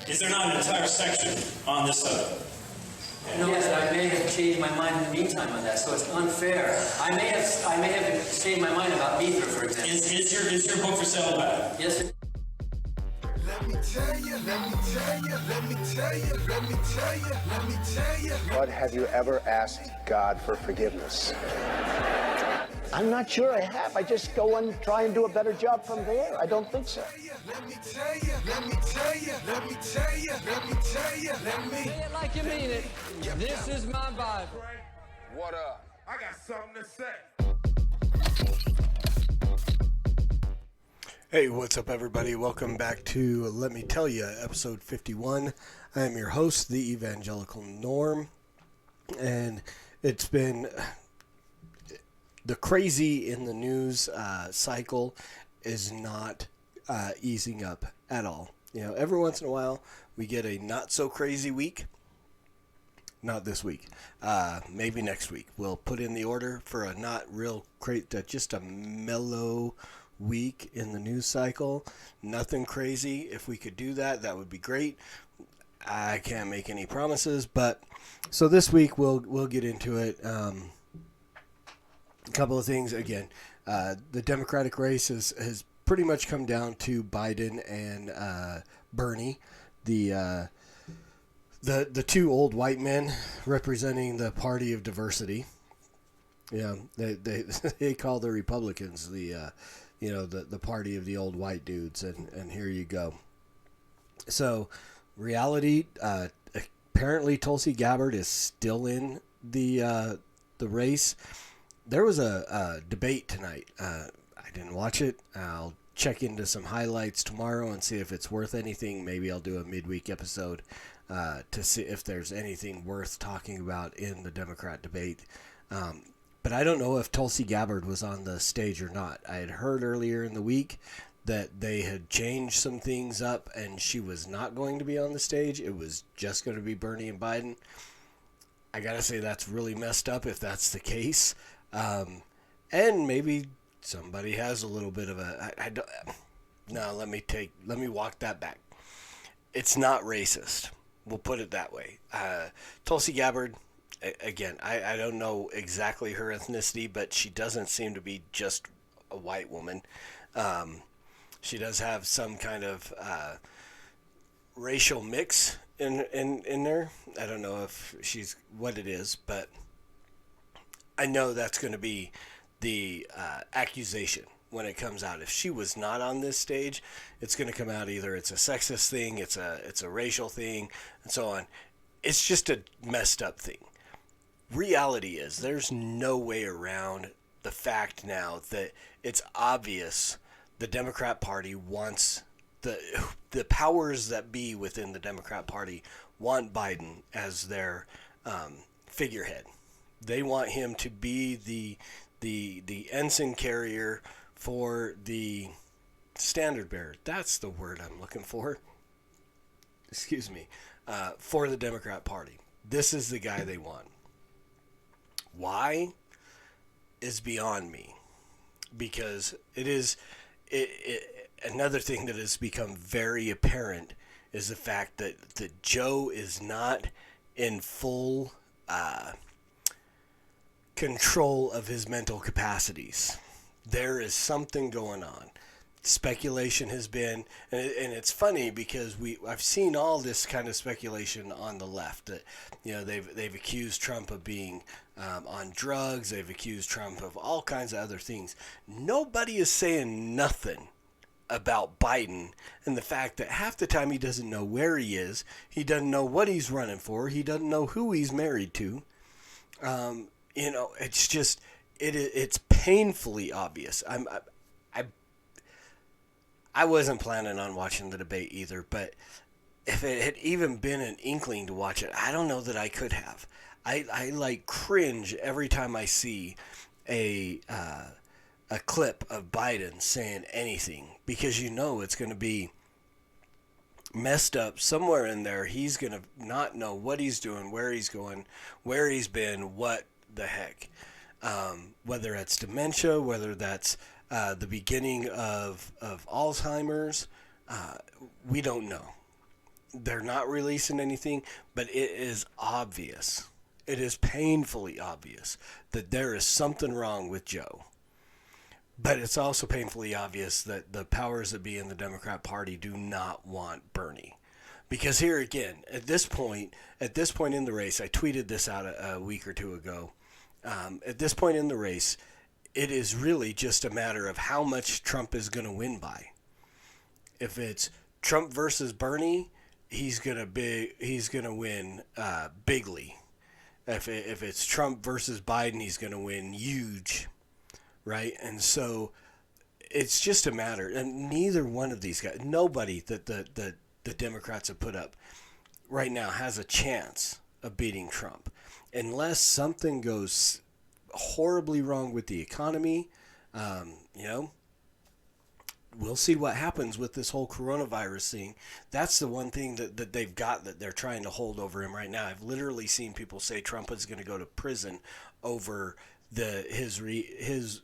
Is there not an entire section on this subject? No, yes, I may have changed my mind in the meantime on that, so it's unfair. I may have changed my mind about Mithra, for example. Is your book for sale back? Yes, sir. Let me tell you, let me tell you, let me tell you, let me tell you, let me tell you. But have you ever asked God for forgiveness? I'm not sure I have. I just go and try and do a better job from there. I don't think so. Let me tell you, let me tell you, let me tell you, let me tell you, let me. Say it like you mean it. This is my Bible. What up? I got something to say. Hey, what's up, everybody? Welcome back to Let Me Tell You, episode 51. I am your host, the Evangelical Norm, and it's been the crazy in the news cycle is not easing up at all. You know, every once in a while we get a not so crazy week. Not this week. Maybe next week. We'll put in the order for a not real just a mellow week in the news cycle. Nothing crazy. If we could do that, that would be great. I can't make any promises, but so this week we'll get into it. A couple of things again. The Democratic race has pretty much come down to Biden and Bernie, the two old white men representing the party of diversity. Yeah, they call the Republicans the party of the old white dudes, and here you go. So, reality. Apparently, Tulsi Gabbard is still in the race. There was a debate tonight. I didn't watch it. I'll check into some highlights tomorrow and see if it's worth anything. Maybe I'll do a midweek episode to see if there's anything worth talking about in the Democrat debate. But I don't know if Tulsi Gabbard was on the stage or not. I had heard earlier in the week that they had changed some things up and she was not going to be on the stage. It was just going to be Bernie and Biden. I got to say that's really messed up if that's the case. And maybe somebody has a little bit of let me walk that back. It's not racist. We'll put it that way. Tulsi Gabbard, again, I don't know exactly her ethnicity, but she doesn't seem to be just a white woman. She does have some kind of racial mix in there. I don't know if she's what it is, but I know that's going to be the accusation when it comes out. If she was not on this stage, it's going to come out either it's a sexist thing, it's a racial thing, and so on. It's just a messed up thing. Reality is there's no way around the fact now that it's obvious the Democrat Party wants the powers that be within the Democrat Party want Biden as their figurehead. They want him to be the ensign carrier for the standard bearer. That's the word I'm looking for. Excuse me. For the Democrat Party. This is the guy they want. Why is beyond me. Because another thing that has become very apparent is the fact that Joe is not in full control of his mental capacities. There is something going on. Speculation has been, and it's funny because I've seen all this kind of speculation on the left that, you know, they've accused Trump of being on drugs. They've accused Trump of all kinds of other things. Nobody is saying nothing about Biden and the fact that half the time he doesn't know where he is. He doesn't know what he's running for. He doesn't know who he's married to. You know, it's just it's painfully obvious. I wasn't planning on watching the debate either, but if it had even been an inkling to watch it, I don't know that I could have. I like cringe every time I see a clip of Biden saying anything, because you know it's going to be messed up somewhere in there. He's going to not know what he's doing, where he's going, where he's been, what the heck. Whether it's dementia, whether that's the beginning of Alzheimer's, we don't know. They're not releasing anything, but it is obvious. It is painfully obvious that there is something wrong with Joe. But it's also painfully obvious that the powers that be in the Democrat Party do not want Bernie. Because here again, at this point in the race, I tweeted this out a week or two ago. At this point in the race, it is really just a matter of how much Trump is going to win by. If it's Trump versus Bernie, he's gonna win bigly. If it's Trump versus Biden, he's gonna win huge, right? And so it's just a matter, and neither one of these guys, nobody that the Democrats have put up right now has a chance of beating Trump, unless something goes horribly wrong with the economy. We'll see what happens with this whole coronavirus thing. That's the one thing that they've got that they're trying to hold over him right now. I've literally seen people say Trump is going to go to prison over his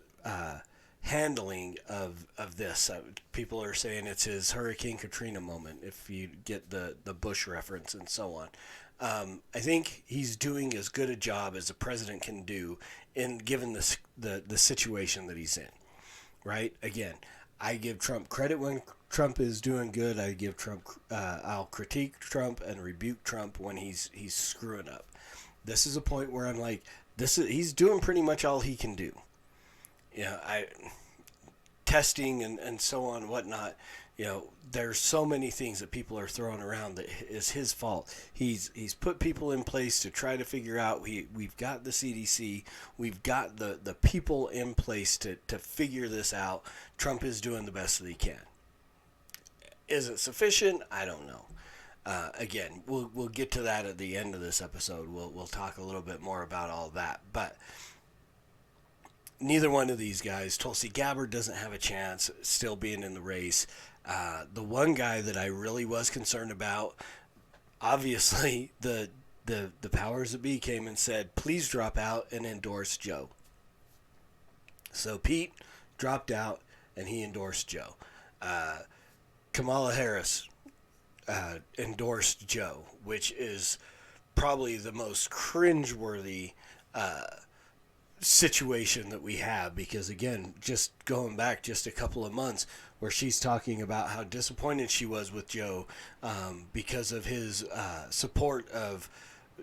handling of this. People are saying it's his Hurricane Katrina moment, if you get the Bush reference and so on. I think he's doing as good a job as a president can do given the situation that he's in, right? Again, I give Trump credit when Trump is doing good. I'll critique Trump and rebuke Trump when he's screwing up. This is a point where I'm like, he's doing pretty much all he can do. Testing and so on and whatnot. There's so many things that people are throwing around that is his fault. He's put people in place to try to figure out. We've got the CDC. We've got the people in place to figure this out. Trump is doing the best that he can. Is it sufficient? I don't know. Again, we'll get to that at the end of this episode. We'll talk a little bit more about all that. But neither one of these guys, Tulsi Gabbard doesn't have a chance still being in the race. The one guy that I really was concerned about, obviously the powers that be came and said, please drop out and endorse Joe. So Pete dropped out and he endorsed Joe. Kamala Harris endorsed Joe, which is probably the most cringeworthy situation that we have, because again, just going back just a couple of months where she's talking about how disappointed she was with Joe because of his support of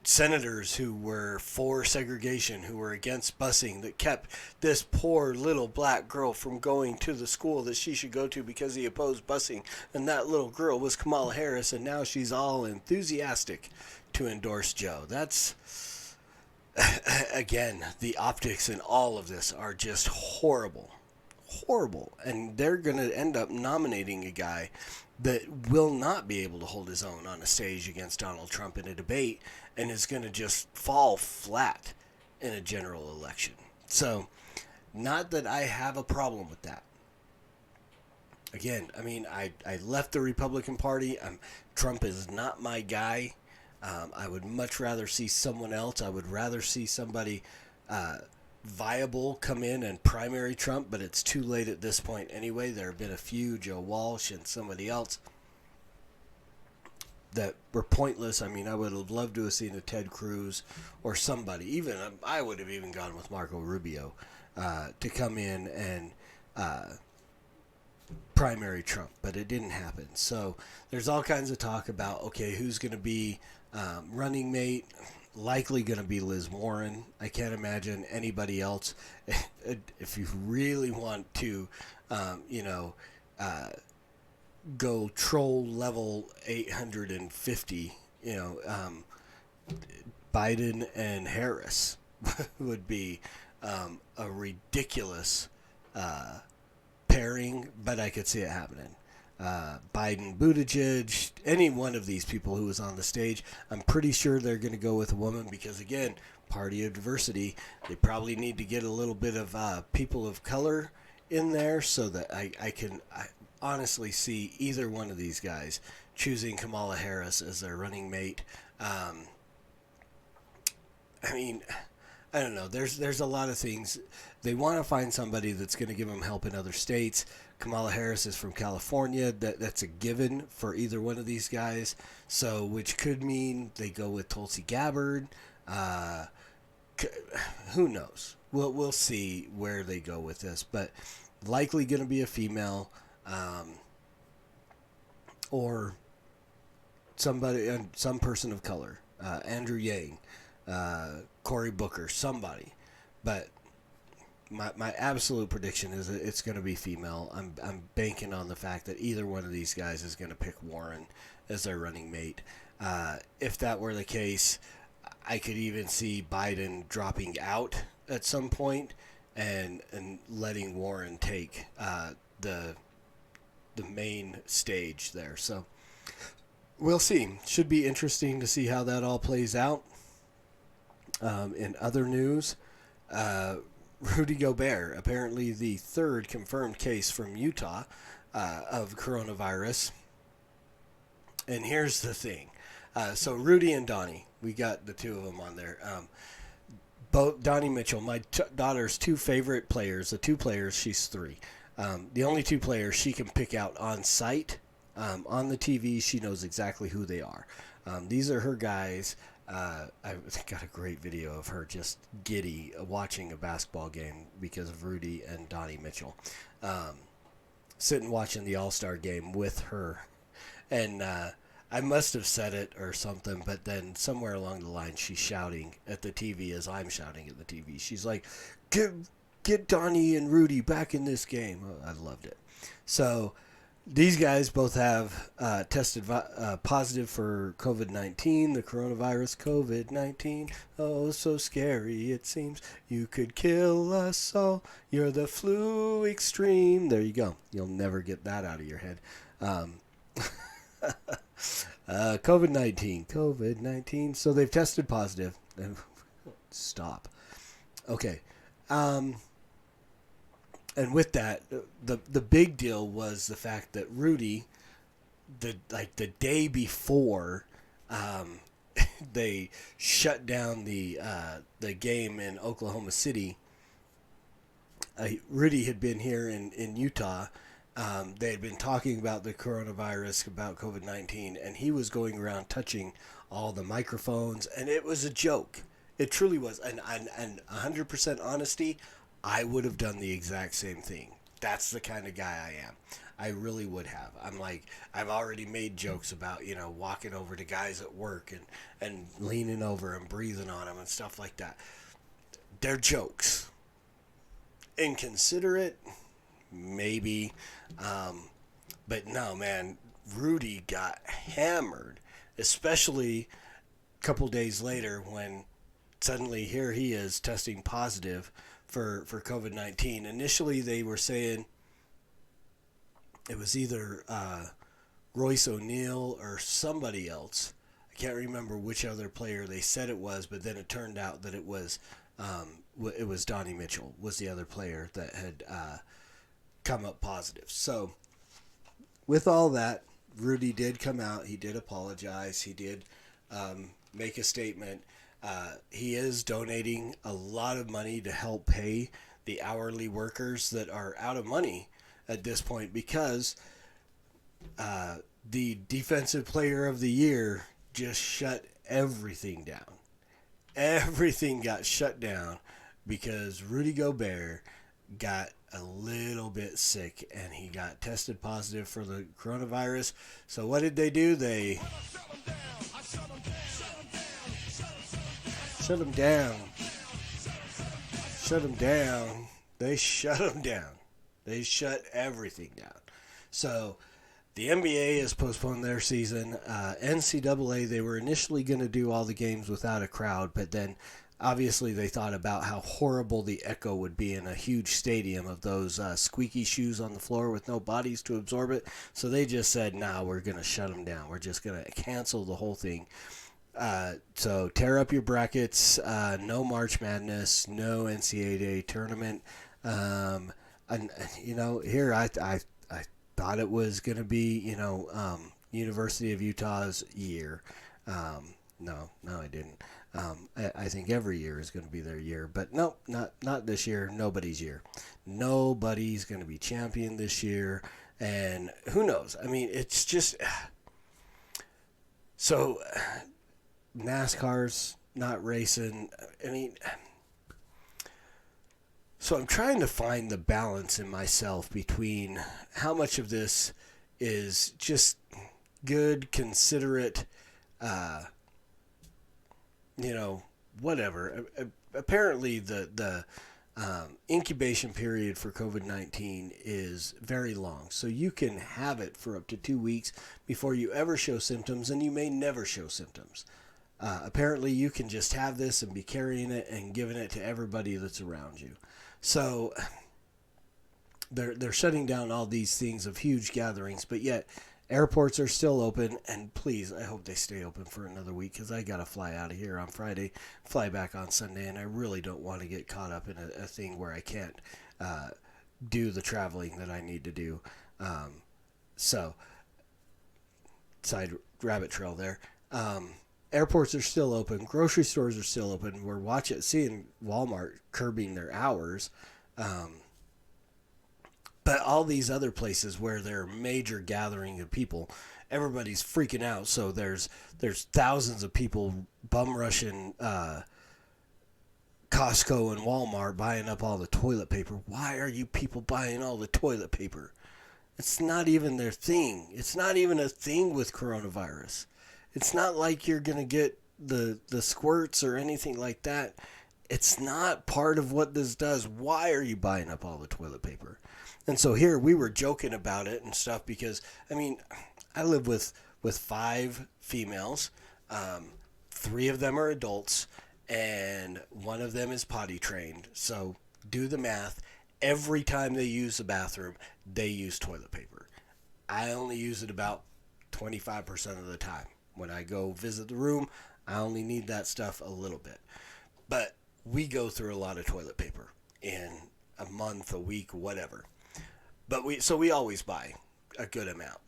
senators who were for segregation, who were against busing, that kept this poor little black girl from going to the school that she should go to because he opposed busing, and that little girl was Kamala Harris, and now she's all enthusiastic to endorse Joe. That's again, the optics in all of this are just horrible, and they're going to end up nominating a guy that will not be able to hold his own on a stage against Donald Trump in a debate, and is going to just fall flat in a general election. So, not that I have a problem with that. Again, I mean, I left the Republican Party. Trump is not my guy. I would much rather see someone else. I would rather see somebody viable come in and primary Trump, but it's too late at this point anyway. There have been a few, Joe Walsh and somebody else, that were pointless. I mean, I would have loved to have seen a Ted Cruz or somebody. Even I would have even gone with Marco Rubio to come in and primary Trump, but it didn't happen. So there's all kinds of talk about, okay, who's going to be running mate. Likely going to be Liz Warren. I can't imagine anybody else. If you really want to, go troll level 850, Biden and Harris would be a ridiculous pairing, but I could see it happening. Biden, Buttigieg, any one of these people who was on the stage, I'm pretty sure they're going to go with a woman because, again, party of diversity. They probably need to get a little bit of people of color in there so that I honestly see either one of these guys choosing Kamala Harris as their running mate. I mean, I don't know. There's a lot of things. They want to find somebody that's going to give them help in other states. Kamala Harris is from California. That's a given for either one of these guys. So, which could mean they go with Tulsi Gabbard. Who knows? We'll see where they go with this, but likely going to be a female, or somebody, some person of color. Andrew Yang, Cory Booker, somebody. But my absolute prediction is that it's going to be female. I'm banking on the fact that either one of these guys is going to pick Warren as their running mate. If that were the case, I could even see Biden dropping out at some point and letting Warren take the main stage there. So we'll see. Should be interesting to see how that all plays out. In other news, Rudy Gobert, apparently the third confirmed case from Utah of coronavirus. And here's the thing. So Rudy and Donnie, we got the two of them on there. Both Donnie Mitchell, my daughter's two favorite players, the two players, she's three. The only two players she can pick out on site, on the TV, she knows exactly who they are. These are her guys. I've got a great video of her just giddy watching a basketball game because of Rudy and Donnie Mitchell. Sitting watching the All-Star game with her. And I must have said it or something, but then somewhere along the line she's shouting at the TV as I'm shouting at the TV. She's like, get Donnie and Rudy back in this game. Oh, I loved it. So these guys both have tested positive for COVID-19, the coronavirus, COVID-19. Oh, so scary it seems. You could kill us all. You're the flu extreme. There you go. You'll never get that out of your head. COVID-19. So they've tested positive. Stop. Okay. And with that, the big deal was the fact that Rudy, the day before, they shut down the game in Oklahoma City. Rudy had been here in Utah. They had been talking about the coronavirus, about COVID-19, and he was going around touching all the microphones, and it was a joke. It truly was. And 100% honesty, I would have done the exact same thing. That's the kind of guy I am. I really would have. I'm like, I've already made jokes about, walking over to guys at work and leaning over and breathing on them and stuff like that. They're jokes. Inconsiderate, maybe. But no, man, Rudy got hammered, especially a couple days later when suddenly here he is testing positive for COVID-19. Initially, they were saying it was either Royce O'Neal or somebody else. I can't remember which other player they said it was, but then it turned out that it was Donnie Mitchell was the other player that had come up positive. So with all that, Rudy did come out. He did apologize. He did make a statement. He is donating a lot of money to help pay the hourly workers that are out of money at this point because the Defensive Player of the Year just shut everything down. Everything got shut down because Rudy Gobert got a little bit sick and he got tested positive for the coronavirus. So what did they do? They shut him down. They shut him down. They shut everything down. So the NBA has postponed their season. NCAA, they were initially going to do all the games without a crowd, but then obviously they thought about how horrible the echo would be in a huge stadium of those squeaky shoes on the floor with no bodies to absorb it. So they just said, nah, we're going to shut them down. We're just going to cancel the whole thing. So tear up your brackets, no March Madness, no NCAA tournament. And here I thought it was going to be, University of Utah's year. No, I didn't. I think every year is going to be their year, but nope, not this year. Nobody's year. Nobody's going to be champion this year, and who knows? I mean, it's just so NASCAR's not racing. I mean, so I'm trying to find the balance in myself between how much of this is just good, considerate, whatever. Apparently, the incubation period for COVID-19 is very long. So you can have it for up to 2 weeks before you ever show symptoms, and you may never show symptoms. Apparently, you can just have this and be carrying it and giving it to everybody that's around you. So they're shutting down all these things of huge gatherings, but yet airports are still open, and please, I hope they stay open for another week, because I got to fly out of here on Friday, fly back on Sunday, and I really don't want to get caught up in a thing where I can't do the traveling that I need to do. So, side rabbit trail there. Airports are still open. Grocery stores are still open. We're seeing Walmart curbing their hours. But all these other places where there are major gathering of people, everybody's freaking out. So there's thousands of people bum rushing Costco and Walmart buying up all the toilet paper. Why are you people buying all the toilet paper? It's not even their thing. It's not even a thing with coronavirus. It's not like you're going to get the squirts or anything like that. It's not part of what this does. Why are you buying up all the toilet paper? And so here we were joking about it and stuff because, I mean, I live with 5 females. 3 of them are adults, and 1 of them is potty trained. So do the math. Every time they use the bathroom, they use toilet paper. I only use it about 25% of the time. When I go visit the room, I only need that stuff a little bit. But we go through a lot of toilet paper in a month, a week, whatever. But we always buy a good amount.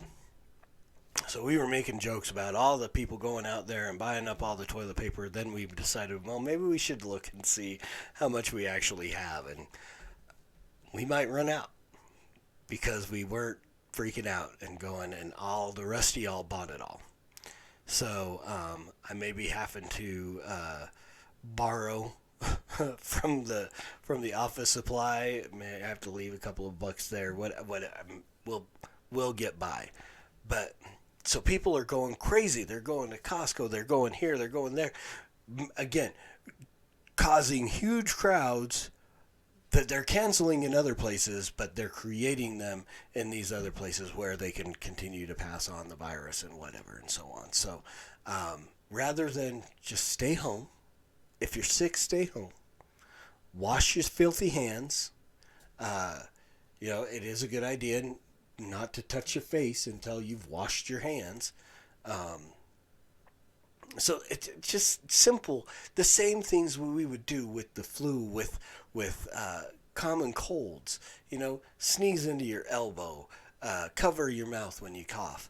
So we were making jokes about all the people going out there and buying up all the toilet paper. Then we decided, well, maybe we should look and see how much we actually have. And we might run out because we weren't freaking out and going, and all the rest of y'all bought it all. So I may be having to borrow from the office supply. May have to leave a couple of bucks there. We'll get by. But so people are going crazy. They're going to Costco. They're going here. They're going there. Again, causing huge crowds that they're canceling in other places, but they're creating them in these other places where they can continue to pass on the virus and whatever and so on. So rather than just stay home, if you're sick, stay home. Wash your filthy hands. It is a good idea not to touch your face until you've washed your hands. So it's just simple. The same things we would do with the flu, with common colds. Sneeze into your elbow. Cover your mouth when you cough.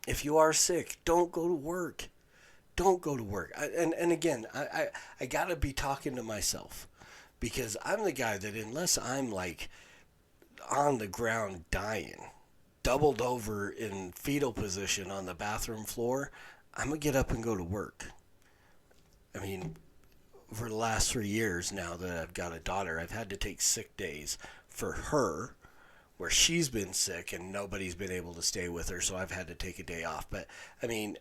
If you are sick, don't go to work. Don't go to work. And again, I got to be talking to myself, because I'm the guy that unless I'm like on the ground dying, doubled over in fetal position on the bathroom floor, I'm going to get up and go to work. I mean, for the last 3 years now that I've got a daughter, I've had to take sick days for her where she's been sick and nobody's been able to stay with her, so I've had to take a day off. But, I mean,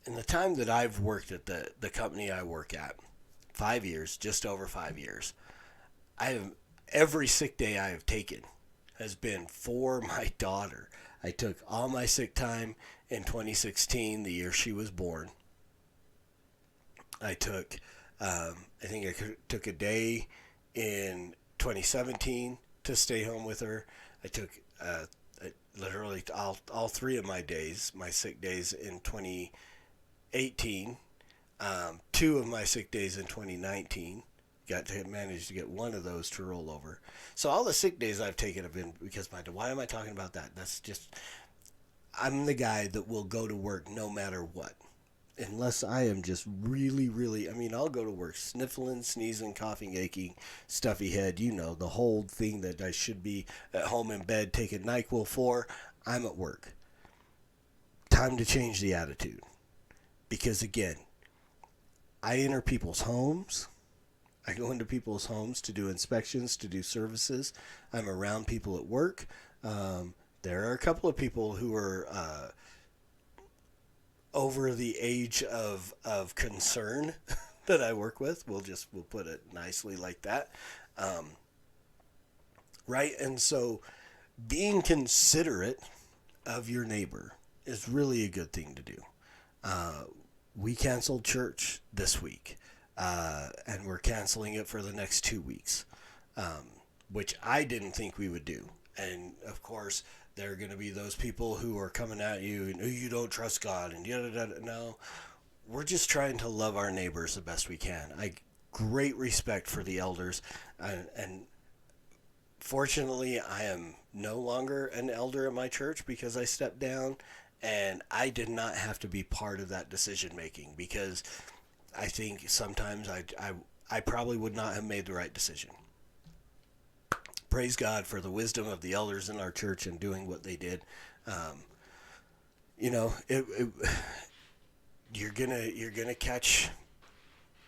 in the time that I've worked at the company I work at, 5 years, just over 5 years, every sick day I have taken has been for my daughter. I took all my sick time in 2016, the year she was born. I took, I took a day in 2017 to stay home with her. I took literally all 3 of my days, my sick days in 2018, 2 of my sick days in 2019. Managed to get 1 of those to roll over. So all the sick days I've taken have been because why am I talking about that? That's just, I'm the guy that will go to work no matter what. unless I am just really, really, I mean, I'll go to work sniffling, sneezing, coughing, aching, stuffy head, you know, the whole thing that I should be at home in bed taking NyQuil for. I'm at work. Time to change the attitude. Because again, I enter people's homes. I go into people's homes to do inspections, to do services. I'm around people at work. There are a couple of people who are over the age of concern that I work with. We'll put it nicely like that. Right? And so being considerate of your neighbor is really a good thing to do. We canceled church this week. And we're canceling it for the next 2 weeks, which I didn't think we would do. And of course, there are going to be those people who are coming at you and you don't trust God and yada yada. No, we're just trying to love our neighbors the best we can. I great respect for the elders, and fortunately, I am no longer an elder at my church because I stepped down, and I did not have to be part of that decision making because I think sometimes I probably would not have made the right decision. Praise God for the wisdom of the elders in our church and doing what they did. You know, you're gonna catch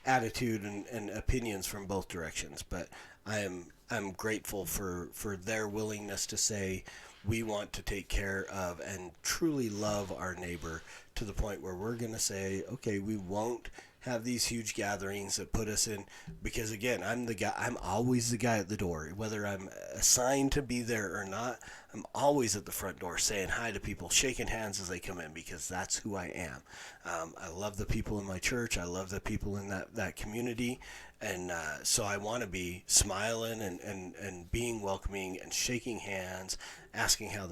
attitude and opinions from both directions, but I'm grateful for their willingness to say we want to take care of and truly love our neighbor to the point where we're gonna say, okay, we won't have these huge gatherings that put us in, because again, I'm always the guy at the door, whether I'm assigned to be there or not. I'm always at the front door saying hi to people, shaking hands as they come in, because that's who I am. I love the people in my church. I love the people in that community. And so I want to be smiling and being welcoming and shaking hands, asking how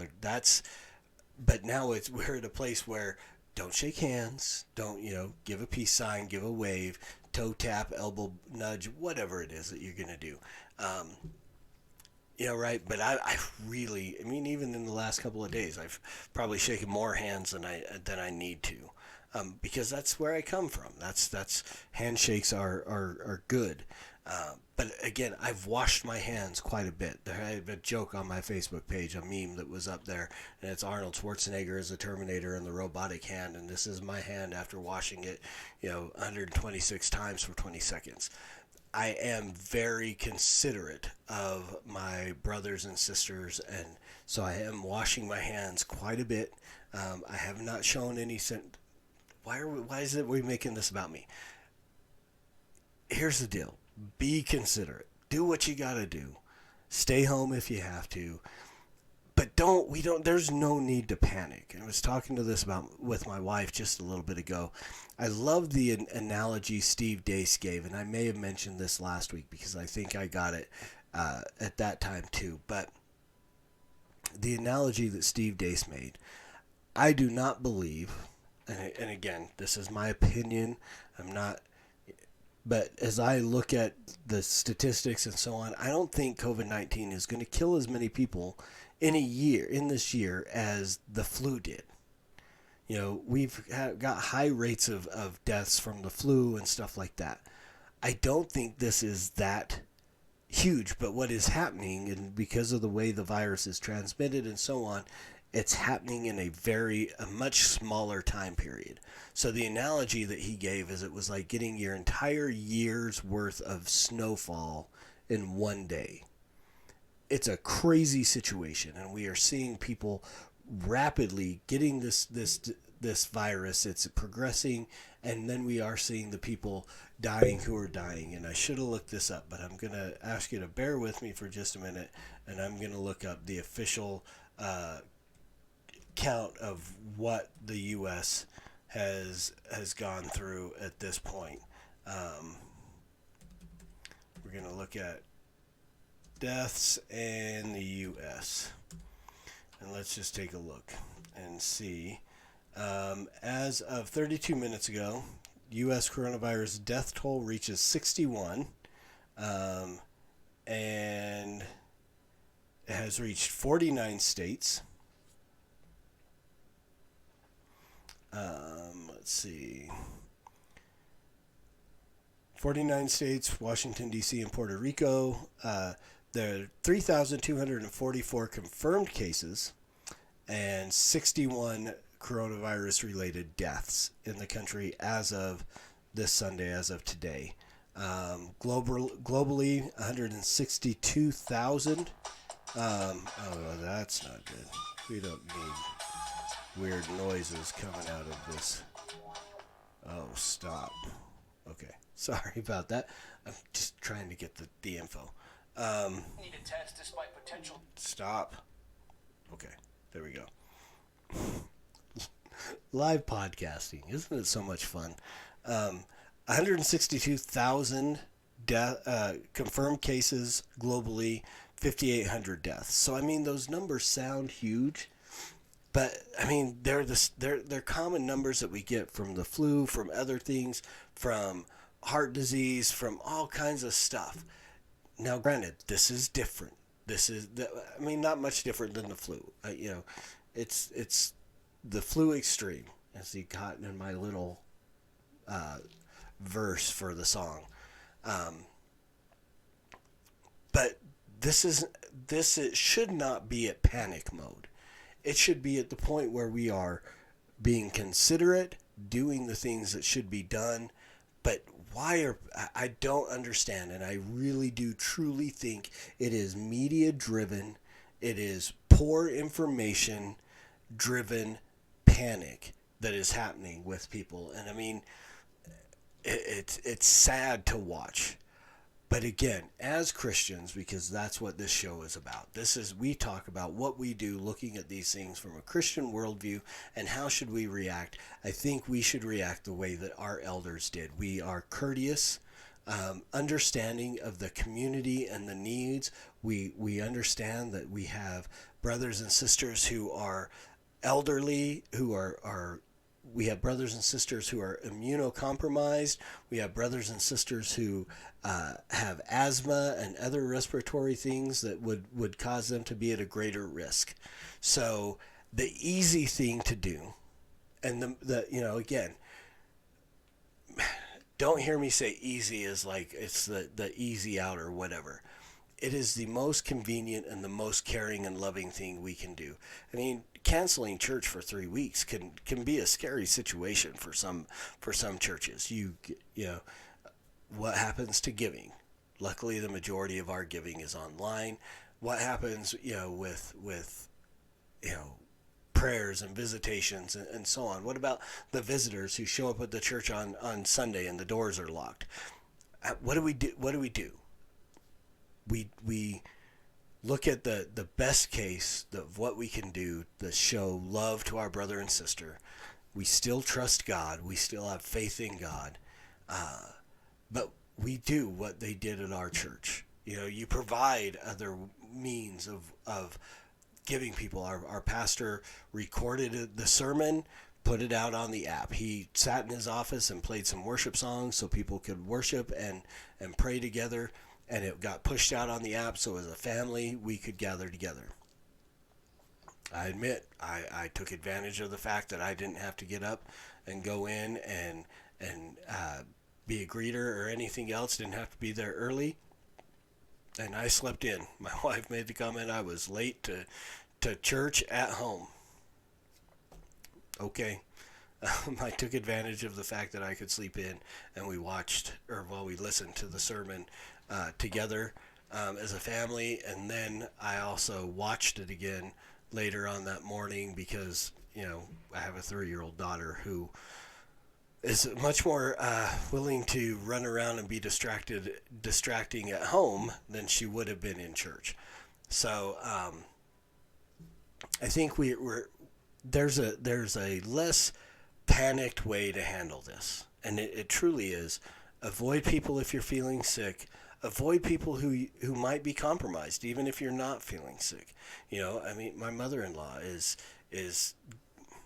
but now we're at a place where don't shake hands, don't, give a peace sign, give a wave, toe tap, elbow nudge, whatever it is that you're going to do. Right? But I really, even in the last couple of days, I've probably shaken more hands than I need to, because that's where I come from. That's handshakes are good. But again, I've washed my hands quite a bit. There had a joke on my Facebook page, a meme that was up there, and it's Arnold Schwarzenegger as the Terminator and the robotic hand, and this is my hand after washing it, 126 times for 20 seconds. I am very considerate of my brothers and sisters, and so I am washing my hands quite a bit. I have not shown any why is it we're making this about me? Here's the deal. Be considerate. Do what you got to do. Stay home if you have to. But there's no need to panic. I was talking to this with my wife just a little bit ago. I love the analogy Steve Deace gave, and I may have mentioned this last week because I think I got it at that time too. But the analogy that Steve Deace made, I do not believe, and again, this is my opinion, but as I look at the statistics and so on, I don't think COVID-19 is going to kill as many people in this year as the flu did. We've got high rates of deaths from the flu and stuff like that. I don't think this is that huge, but what is happening, and because of the way the virus is transmitted and so on, it's happening in a much smaller time period. So the analogy that he gave is it was like getting your entire year's worth of snowfall in one day. It's a crazy situation, and we are seeing people rapidly getting this virus. It's progressing, and then we are seeing the people dying who are dying. And I should have looked this up, but I'm going to ask you to bear with me for just a minute, and I'm going to look up the official count of what the U.S. has gone through at this point. We're going to look at deaths in the U.S. and let's just take a look and see. As of 32 minutes ago, U.S. coronavirus death toll reaches 61, and it has reached 49 states. Let's let's see. 49 states, Washington, D.C., and Puerto Rico. There are 3,244 confirmed cases and 61 coronavirus-related deaths in the country as of this Sunday, as of today. Globally, 162,000. Oh, that's not good. We don't need weird noises coming out of this. Oh, stop. Okay. Sorry about that. I'm just trying to get the info. Need a test despite potential. Stop. Okay. There we go. Live podcasting. Isn't it so much fun? 162,000 confirmed cases globally, 5,800 deaths. So, I mean, those numbers sound huge. But, I mean, they're common numbers that we get from the flu, from other things, from heart disease, from all kinds of stuff. Now, granted, this is different. Not much different than the flu. It's the flu extreme, as you got in my little verse for the song. But it should not be at panic mode. It should be at the point where we are being considerate, doing the things that should be done. But I don't understand, and I really do truly think it is media driven. It is poor information driven panic that is happening with people. And I mean, it's sad to watch. But again, as Christians, because that's what this show is about. We talk about what we do looking at these things from a Christian worldview and how should we react. I think we should react the way that our elders did. We are courteous, understanding of the community and the needs. We understand that we have brothers and sisters who are elderly, we have brothers and sisters who are immunocompromised. We have brothers and sisters who have asthma and other respiratory things that would cause them to be at a greater risk. So the easy thing to do, and again, don't hear me say easy as like it's the easy out or whatever. It is the most convenient and the most caring and loving thing we can do. I mean, canceling church for 3 weeks can be a scary situation for some churches. What happens to giving? Luckily, the majority of our giving is online. What happens, with prayers and visitations and so on? What about the visitors who show up at the church on Sunday and the doors are locked? What do we do? We look at the best case of what we can do to show love to our brother and sister. We still trust God. We still have faith in God. But we do what they did at our church. You provide other means of giving people. Our pastor recorded the sermon, put it out on the app. He sat in his office and played some worship songs so people could worship and pray together. And it got pushed out on the app, so as a family, we could gather together. I admit, I took advantage of the fact that I didn't have to get up and go in and be a greeter or anything else. Didn't have to be there early. And I slept in. My wife made the comment I was late to church at home. Okay. I took advantage of the fact that I could sleep in, and we listened to the sermon together as a family, and then I also watched it again later on that morning because I have a 3-year-old daughter who is much more willing to run around and be distracting at home than she would have been in church. So I think there's a less panicked way to handle this, and it truly is. Avoid people if you're feeling sick. Avoid people who might be compromised, even if you're not feeling sick. My mother-in-law is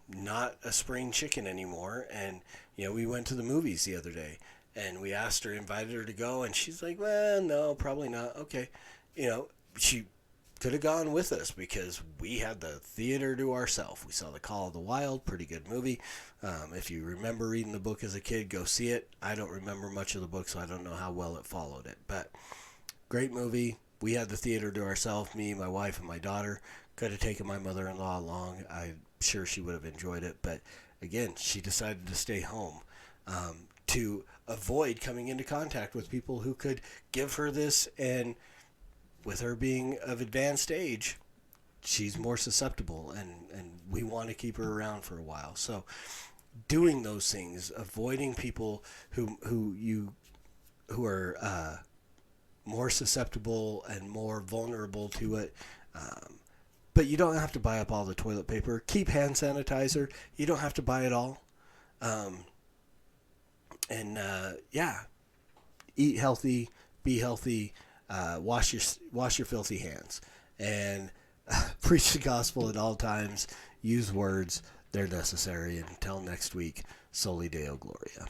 not a spring chicken anymore, and we went to the movies the other day, and we invited her to go, and she's like, well, no, probably not. Okay, she could have gone with us because we had the theater to ourselves. We saw The Call of the Wild, pretty good movie. If you remember reading the book as a kid, go see it. I don't remember much of the book, so I don't know how well it followed it. But great movie. We had the theater to ourselves, me, my wife, and my daughter. Could have taken my mother-in-law along. I'm sure she would have enjoyed it. But again, she decided to stay home to avoid coming into contact with people who could give her this. And with her being of advanced age, she's more susceptible, and we want to keep her around for a while. So doing those things, avoiding people who are more susceptible and more vulnerable to it. But you don't have to buy up all the toilet paper. Keep hand sanitizer. You don't have to buy it all. Eat healthy, be healthy. Wash your filthy hands, and preach the gospel at all times. Use words; they're necessary. Until next week, Soli Deo Gloria.